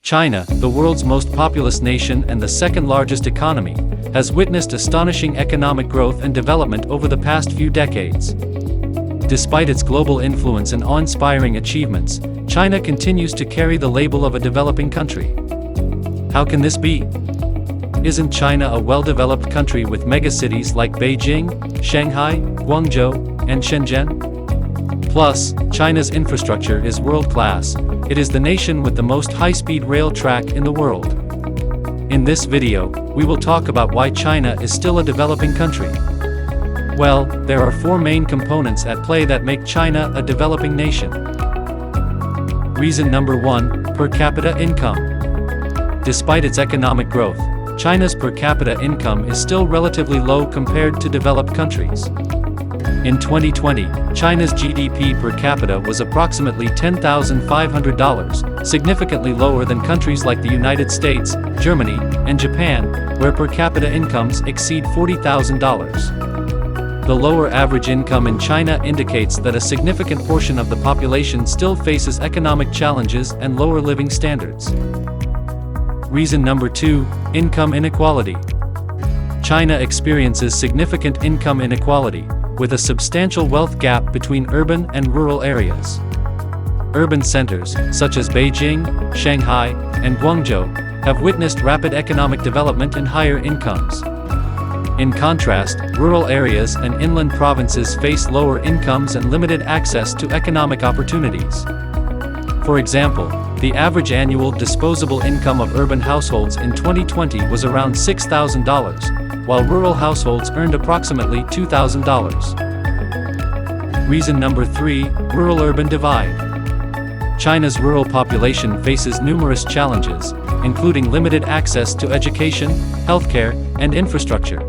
China, the world's most populous nation and the second largest economy, has witnessed astonishing economic growth and development over the past few decades. Despite its global influence and awe-inspiring achievements, China continues to carry the label of a developing country. How can this be? Isn't China a well-developed country with megacities like Beijing, Shanghai, Guangzhou, and Shenzhen? Plus, China's infrastructure is world-class. It is the nation with the most high-speed rail track in the world. In this video, we will talk about why China is still a developing country. Well, there are four main components at play that make China a developing nation. Reason number 1, per capita income. Despite its economic growth, China's per capita income is still relatively low compared to developed countries. In 2020, China's GDP per capita was approximately $10,500, significantly lower than countries like the United States, Germany, and Japan, where per capita incomes exceed $40,000. The lower average income in China indicates that a significant portion of the population still faces economic challenges and lower living standards. Reason number 2, income inequality. China experiences significant income inequality, with a substantial wealth gap between urban and rural areas. Urban centers, such as Beijing, Shanghai, and Guangzhou, have witnessed rapid economic development and higher incomes. In contrast, rural areas and inland provinces face lower incomes and limited access to economic opportunities. For example, the average annual disposable income of urban households in 2020 was around $6,000, while rural households earned approximately $2,000. Reason number 3, rural-urban divide. China's rural population faces numerous challenges, including limited access to education, healthcare, and infrastructure.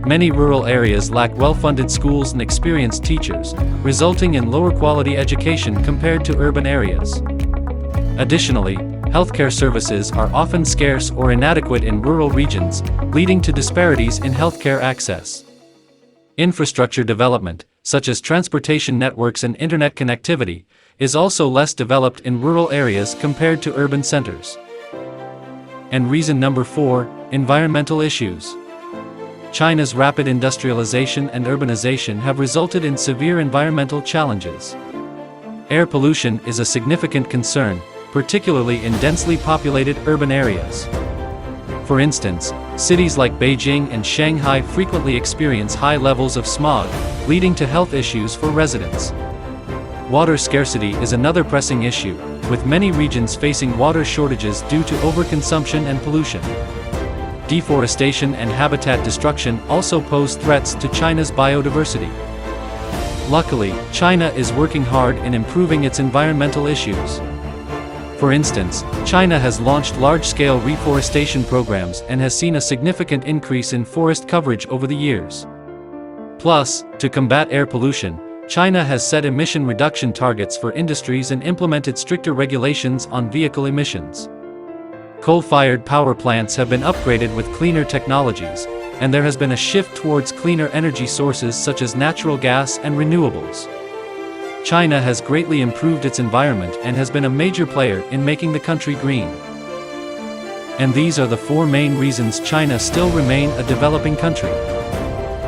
Many rural areas lack well-funded schools and experienced teachers, resulting in lower quality education compared to urban areas. Additionally, healthcare services are often scarce or inadequate in rural regions, leading to disparities in healthcare access. Infrastructure development, such as transportation networks and internet connectivity, is also less developed in rural areas compared to urban centers. And reason number 4, environmental issues. China's rapid industrialization and urbanization have resulted in severe environmental challenges. Air pollution is a significant concern, particularly in densely populated urban areas. For instance, cities like Beijing and Shanghai frequently experience high levels of smog, leading to health issues for residents. Water scarcity is another pressing issue, with many regions facing water shortages due to overconsumption and pollution. Deforestation and habitat destruction also pose threats to China's biodiversity. Luckily, China is working hard in improving its environmental issues. For instance, China has launched large-scale reforestation programs and has seen a significant increase in forest coverage over the years. Plus, to combat air pollution, China has set emission reduction targets for industries and implemented stricter regulations on vehicle emissions. Coal-fired power plants have been upgraded with cleaner technologies, and there has been a shift towards cleaner energy sources such as natural gas and renewables. China has greatly improved its environment and has been a major player in making the country green. And these are the four main reasons China still remains a developing country.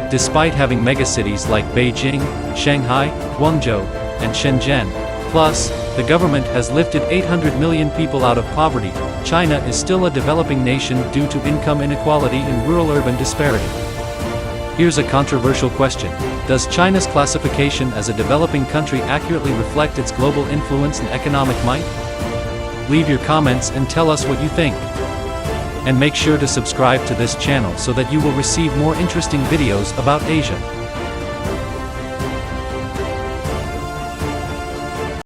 Despite having megacities like Beijing, Shanghai, Guangzhou, and Shenzhen, plus, the government has lifted 800 million people out of poverty, China is still a developing nation due to income inequality and rural-urban disparity. Here's a controversial question. Does China's classification as a developing country accurately reflect its global influence and economic might? Leave your comments and tell us what you think. And make sure to subscribe to this channel so that you will receive more interesting videos about Asia.